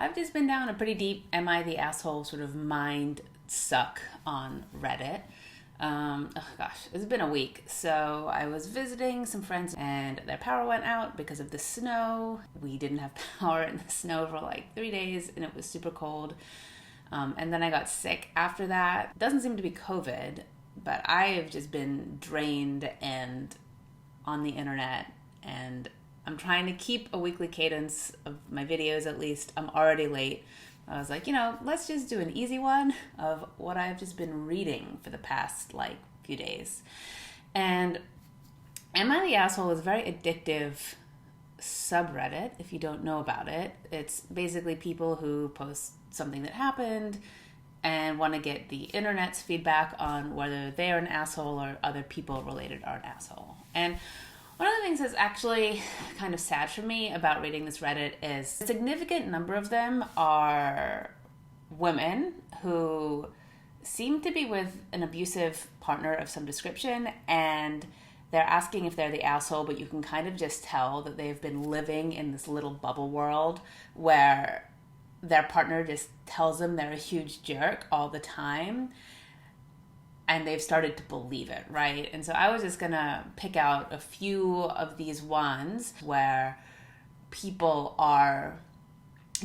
I've just been down a pretty deep am I the asshole sort of mind suck on Reddit. Oh gosh, it's been a week. So I was visiting some friends and their power went out because of the snow. We didn't have power in the snow for like 3 days and it was super cold. And then I got sick after that. It doesn't seem to be COVID, but I have just been drained and on the internet, and I'm trying to keep a weekly cadence of my videos at least. I'm already late. I was like, let's just do an easy one of what I've just been reading for the past few days. And Am I the Asshole is a very addictive subreddit if you don't know about it. It's basically people who post something that happened and want to get the internet's feedback on whether they're an asshole or other people related are an asshole. And one of the things that's actually kind of sad for me about reading this Reddit is a significant number of them are women who seem to be with an abusive partner of some description, and they're asking if they're the asshole, but you can kind of just tell that they've been living in this little bubble world where their partner just tells them they're a huge jerk all the time, and they've started to believe it, right? And so I was just gonna pick out a few of these ones where people are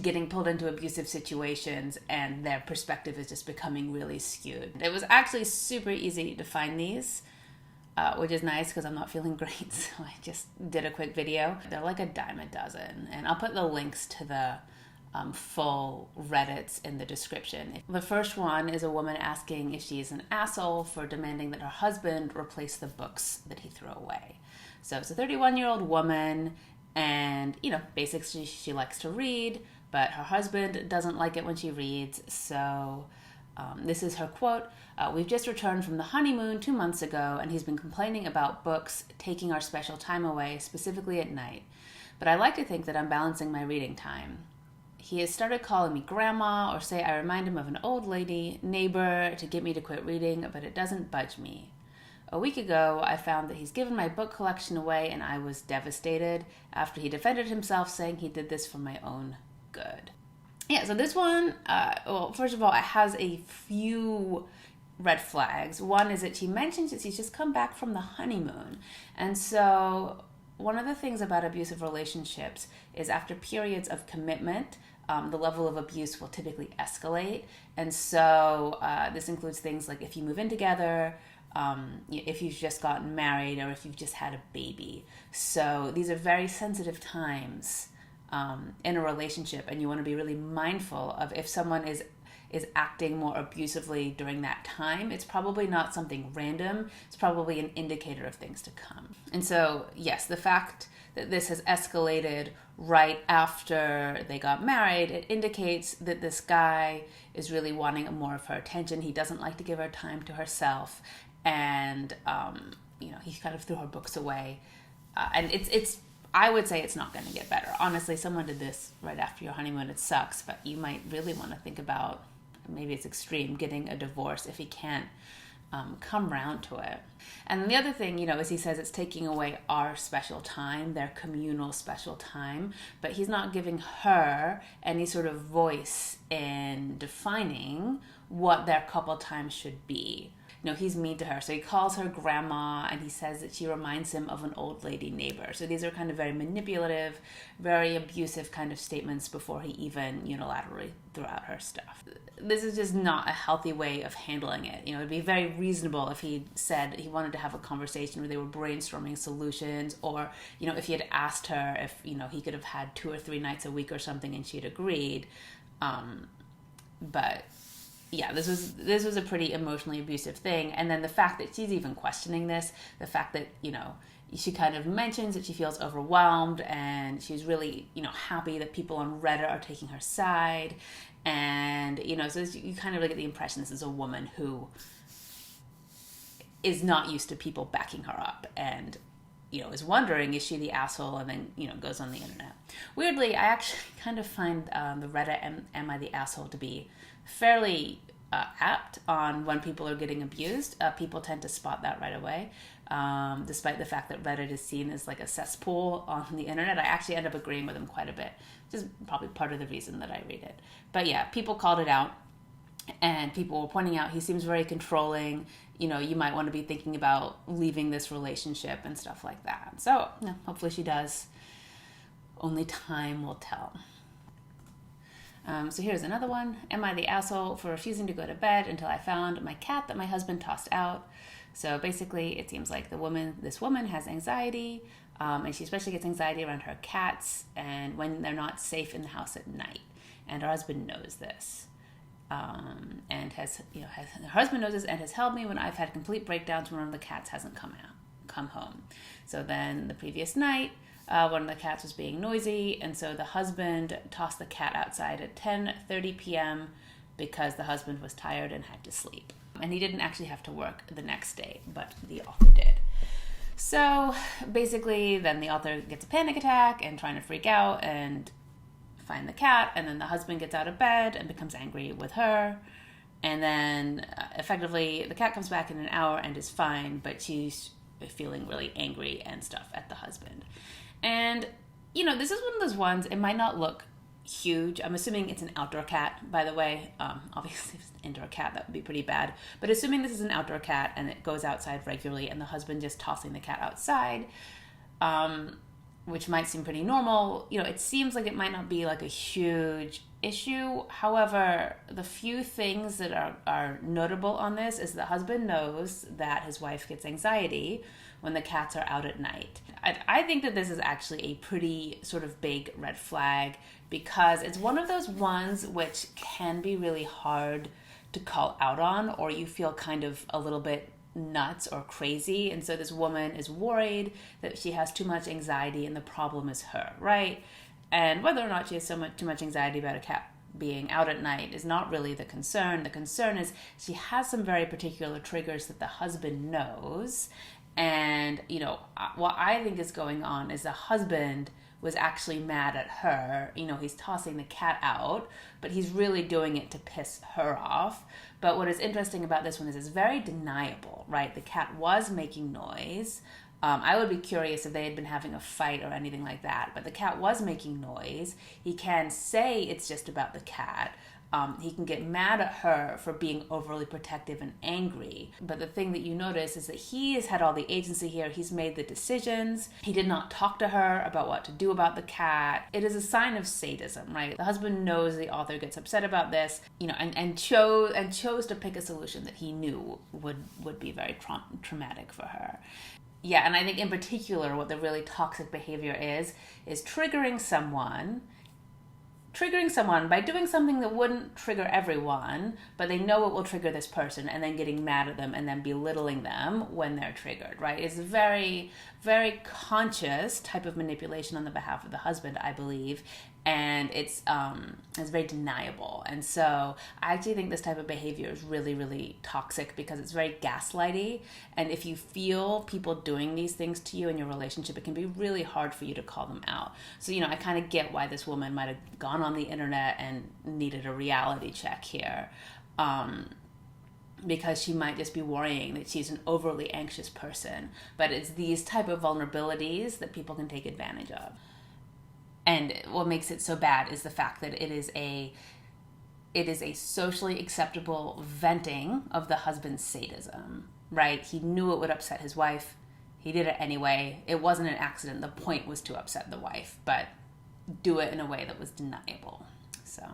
getting pulled into abusive situations and their perspective is just becoming really skewed. It was actually super easy to find these, which is nice because I'm not feeling great, so I just did a quick video. They're like a dime a dozen, and I'll put the links to the full Reddits in the description. The first one is a woman asking if she's an asshole for demanding that her husband replace the books that he threw away. So it's a 31-year-old woman, and basically she likes to read, but her husband doesn't like it when she reads. So this is her quote. We've just returned from the honeymoon 2 months ago, and he's been complaining about books taking our special time away, specifically at night. But I like to think that I'm balancing my reading time. He has started calling me grandma or say I remind him of an old lady, neighbor, to get me to quit reading, but it doesn't budge me. A week ago, I found that he's given my book collection away, and I was devastated after he defended himself, saying he did this for my own good. Yeah, so this one, first of all, it has a few red flags. One is that she mentions that she's just come back from the honeymoon. And so one of the things about abusive relationships is after periods of commitment, the level of abuse will typically escalate. And so this includes things like if you move in together, if you've just gotten married, or if you've just had a baby. So these are very sensitive times in a relationship, and you want to be really mindful of if someone is acting more abusively during that time. It's probably not something random. It's probably an indicator of things to come. And so, yes, the fact that this has escalated right after they got married, it indicates that this guy is really wanting more of her attention. He doesn't like to give her time to herself, and he kind of threw her books away. And it's I would say it's not going to get better. Honestly, someone did this right after your honeymoon. It sucks, but you might really want to think about, maybe it's extreme, getting a divorce if he can't come round to it. And then the other thing, is he says it's taking away our special time, their communal special time, but he's not giving her any sort of voice in defining what their couple time should be. He's mean to her. So he calls her grandma, and he says that she reminds him of an old lady neighbor. So these are kind of very manipulative, very abusive kind of statements before he even unilaterally threw out her stuff. This is just not a healthy way of handling it. It'd be very reasonable if he said he wanted to have a conversation where they were brainstorming solutions, or, if he had asked her if, he could have had 2 or 3 nights a week or something and she'd agreed. But yeah, this was a pretty emotionally abusive thing. And then the fact that she's even questioning this, the fact that, she kind of mentions that she feels overwhelmed, and she's really, happy that people on Reddit are taking her side. And, so you kind of get the impression this is a woman who is not used to people backing her up, and, is wondering, is she the asshole? And then, goes on the internet. Weirdly, I actually kind of find the Reddit Am I the Asshole to be fairly apt on when people are getting abused. People tend to spot that right away. despite the fact that Reddit is seen as like a cesspool on the internet. I actually end up agreeing with him quite a bit, which is probably part of the reason that I read it. But yeah, people called it out, and people were pointing out he seems very controlling. You might want to be thinking about leaving this relationship and stuff like that. So hopefully she does. Only time will tell. So here's another one. Am I the asshole for refusing to go to bed until I found my cat that my husband tossed out? So basically, it seems like this woman has anxiety, and she especially gets anxiety around her cats and when they're not safe in the house at night. And her husband knows this. And her husband knows this and has held me when I've had complete breakdowns when one of the cats hasn't come home. So then the previous night, one of the cats was being noisy, and so the husband tossed the cat outside at 10:30 p.m. because the husband was tired and had to sleep. And he didn't actually have to work the next day, but the author did. So basically, then the author gets a panic attack and trying to freak out and find the cat, and then the husband gets out of bed and becomes angry with her, and then effectively the cat comes back in an hour and is fine, but she's feeling really angry and stuff at the husband. And this is one of those ones, it might not look huge. I'm assuming it's an outdoor cat, by the way. Obviously if it's an indoor cat, that would be pretty bad, but assuming this is an outdoor cat and it goes outside regularly and the husband just tossing the cat outside, which might seem pretty normal, it seems like it might not be like a huge issue. However, the few things that are notable on this is the husband knows that his wife gets anxiety when the cats are out at night. I think that this is actually a pretty sort of big red flag, because it's one of those ones which can be really hard to call out on, or you feel kind of a little bit nuts or crazy, and so this woman is worried that she has too much anxiety and the problem is her, right? And whether or not she has too much anxiety about a cat being out at night is not really the concern. The concern is she has some very particular triggers that the husband knows, and what I think is going on is the husband was actually mad at her. He's tossing the cat out, but he's really doing it to piss her off. But what is interesting about this one is it's very deniable, right? The cat was making noise. I would be curious if they had been having a fight or anything like that, but the cat was making noise. He can say it's just about the cat. He can get mad at her for being overly protective and angry. But the thing that you notice is that he has had all the agency here. He's made the decisions. He did not talk to her about what to do about the cat. It is a sign of sadism, right? The husband knows the author gets upset about this, and chose to pick a solution that he knew would be very traumatic for her. Yeah, and I think in particular what the really toxic behavior is triggering someone by doing something that wouldn't trigger everyone, but they know it will trigger this person, and then getting mad at them and then belittling them when they're triggered, right? It's a very, very conscious type of manipulation on the behalf of the husband, I believe, and it's very deniable. And so I actually think this type of behavior is really, really toxic because it's very gaslighty, and if you feel people doing these things to you in your relationship, it can be really hard for you to call them out. So, I kind of get why this woman might have gone on the internet and needed a reality check here, because she might just be worrying that she's an overly anxious person, but it's these type of vulnerabilities that people can take advantage of. And what makes it so bad is the fact that it is a socially acceptable venting of the husband's sadism, right? He knew it would upset his wife. He did it anyway. It wasn't an accident. The point was to upset the wife, but do it in a way that was deniable. So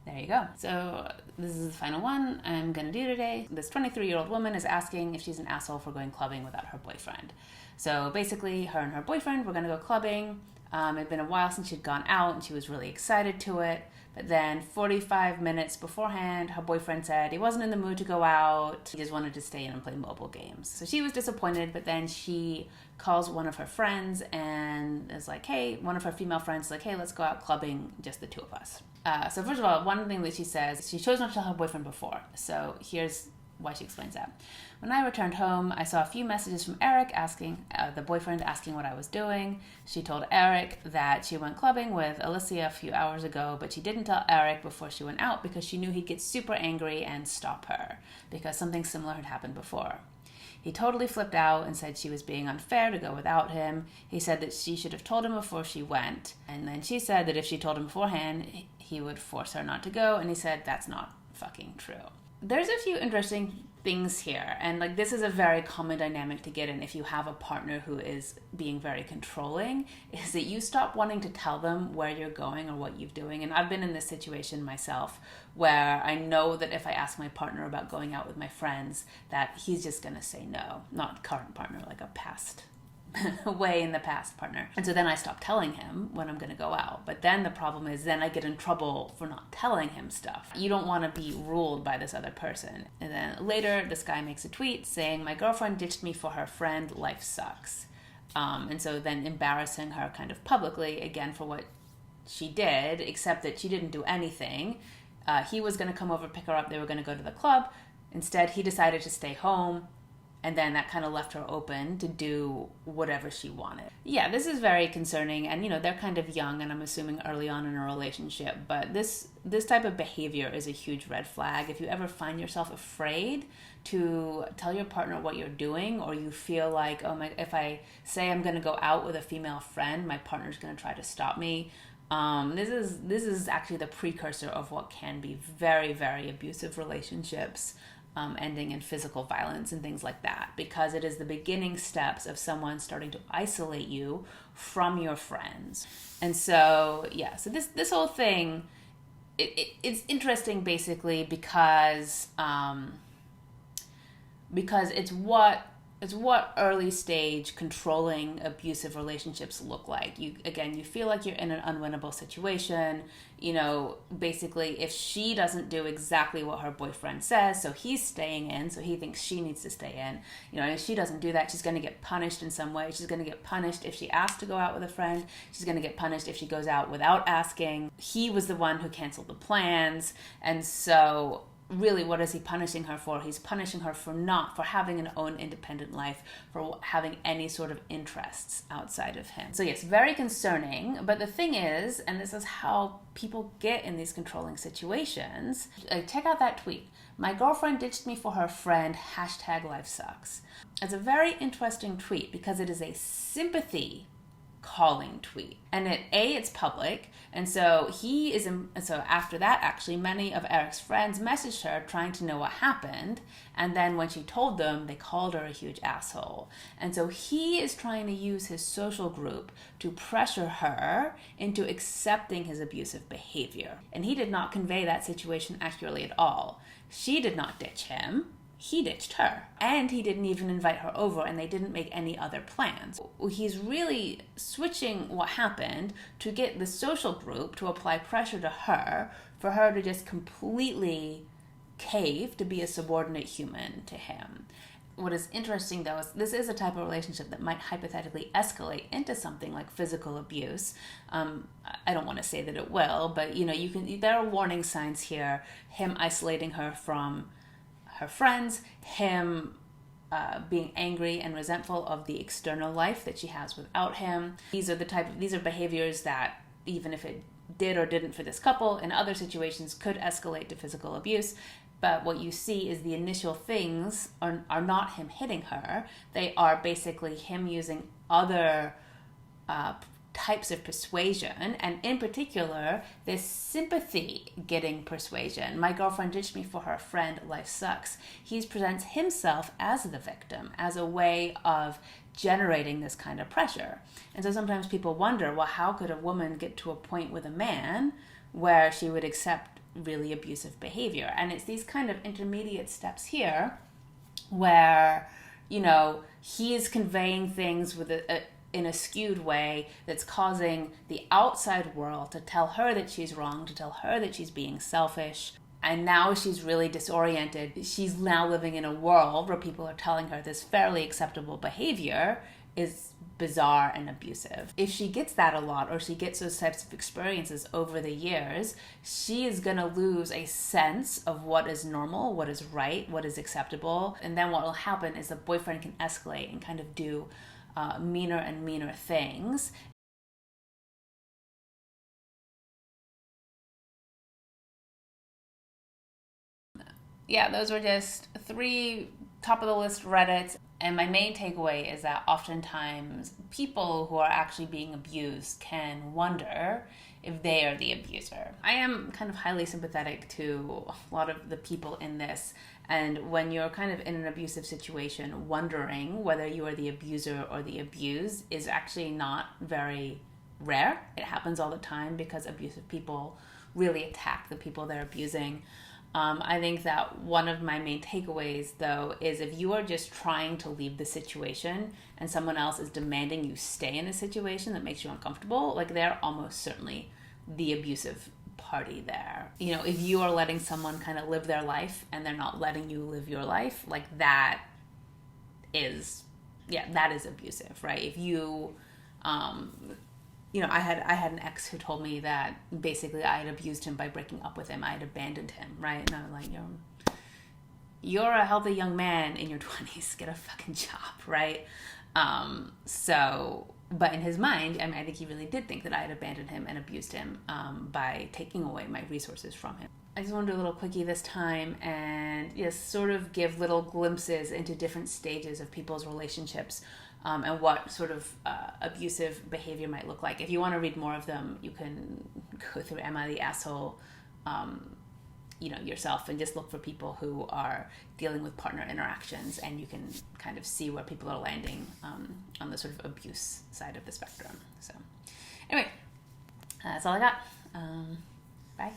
there you go. So this is the final one I'm going to do today. This 23-year-old woman is asking if she's an asshole for going clubbing without her boyfriend. So basically, her and her boyfriend were going to go clubbing. It had been a while since she'd gone out, and she was really excited to it. But then 45 minutes beforehand, her boyfriend said he wasn't in the mood to go out. He just wanted to stay in and play mobile games. So she was disappointed, but then she calls one of her friends and is like, hey, one of her female friends is like, hey, let's go out clubbing, just the two of us. So first of all, one thing that she says, she chose not to tell her boyfriend before. So here's why she explains that. When I returned home, I saw a few messages from Eric asking, the boyfriend asking what I was doing. She told Eric that she went clubbing with Alicia a few hours ago, but she didn't tell Eric before she went out because she knew he'd get super angry and stop her because something similar had happened before. He totally flipped out and said she was being unfair to go without him. He said that she should have told him before she went. And then she said that if she told him beforehand, he would force her not to go. And he said that's not fucking true. There's a few interesting things here, and like this is a very common dynamic to get in if you have a partner who is being very controlling, is that you stop wanting to tell them where you're going or what you're doing. And I've been in this situation myself where I know that if I ask my partner about going out with my friends, that he's just gonna say no. Not current partner, like a past way in the past partner. And so then I stop telling him when I'm going to go out. But then the problem is then I get in trouble for not telling him stuff. You don't want to be ruled by this other person. And then later this guy makes a tweet saying, my girlfriend ditched me for her friend, life sucks. And so then embarrassing her kind of publicly again for what she did, except that she didn't do anything. He was going to come over, pick her up. They were going to go to the club. Instead, he decided to stay home. And then that kind of left her open to do whatever she wanted. Yeah, this is very concerning. And, they're kind of young, and I'm assuming early on in a relationship. But this type of behavior is a huge red flag. If you ever find yourself afraid to tell your partner what you're doing, or you feel like, if I say I'm going to go out with a female friend, my partner's going to try to stop me. This is actually the precursor of what can be very, very abusive relationships. Ending in physical violence and things like that, because it is the beginning steps of someone starting to isolate you from your friends. And so, so this whole thing, it's interesting basically because it's what early stage controlling abusive relationships look like. You feel like you're in an unwinnable situation. Basically if she doesn't do exactly what her boyfriend says, so he's staying in, so he thinks she needs to stay in. If she doesn't do that, she's going to get punished in some way. She's going to get punished if she asks to go out with a friend. She's going to get punished if she goes out without asking. He was the one who canceled the plans. And so really, what is he punishing her for? He's punishing her for having an own independent life, for having any sort of interests outside of him. So yes, very concerning. But the thing is, and this is how people get in these controlling situations, check out that tweet. My girlfriend ditched me for her friend, #LifeSucks. It's a very interesting tweet because it is a sympathy calling tweet, and it's public, and so so after that, actually many of Eric's friends messaged her trying to know what happened, and then when she told them, they called her a huge asshole. And so he is trying to use his social group to pressure her into accepting his abusive behavior, and he did not convey that situation accurately at all. She did not ditch him. He ditched her, and he didn't even invite her over, and they didn't make any other plans. He's really switching what happened to get the social group to apply pressure to her for her to just completely cave, to be a subordinate human to him. What is interesting, though, is this is a type of relationship that might hypothetically escalate into something like physical abuse. I don't want to say that it will, but there are warning signs here. Him isolating her from her friends, him being angry and resentful of the external life that she has without him. These are behaviors that, even if it did or didn't for this couple, in other situations could escalate to physical abuse. But what you see is the initial things are not him hitting her. They are basically him using other types of persuasion, and in particular, this sympathy-getting persuasion. My girlfriend ditched me for her friend, life sucks. He presents himself as the victim, as a way of generating this kind of pressure. And so sometimes people wonder, well, how could a woman get to a point with a man where she would accept really abusive behavior? And it's these kind of intermediate steps here where, he is conveying things with in a skewed way that's causing the outside world to tell her that she's wrong, to tell her that she's being selfish. And now she's really disoriented. She's now living in a world where people are telling her this fairly acceptable behavior is bizarre and abusive. If she gets that a lot, or she gets those types of experiences over the years, she is going to lose a sense of what is normal, what is right, what is acceptable. And then what will happen is the boyfriend can escalate and kind of do meaner and meaner things. Yeah, those were just 3 top of the list Reddits. And my main takeaway is that oftentimes people who are actually being abused can wonder if they are the abuser. I am kind of highly sympathetic to a lot of the people in this. And when you're kind of in an abusive situation, wondering whether you are the abuser or the abused is actually not very rare. It happens all the time because abusive people really attack the people they're abusing. I think that one of my main takeaways, though, is if you are just trying to leave the situation and someone else is demanding you stay in a situation that makes you uncomfortable, like they're almost certainly the abusive party there. You know, if you are letting someone kind of live their life and they're not letting you live your life, like that is abusive, right? If you, I had an ex who told me that basically I had abused him by breaking up with him. I had abandoned him, right? And I'm like, you're a healthy young man in your 20s. Get a fucking job, right? But in his mind, I mean, I think he really did think that I had abandoned him and abused him by taking away my resources from him. I just want to do a little quickie this time and just sort of give little glimpses into different stages of people's relationships. And what sort of abusive behavior might look like. If you want to read more of them, you can go through Am I the Asshole, yourself, and just look for people who are dealing with partner interactions, and you can kind of see where people are landing on the sort of abuse side of the spectrum. So anyway, that's all I got. Bye.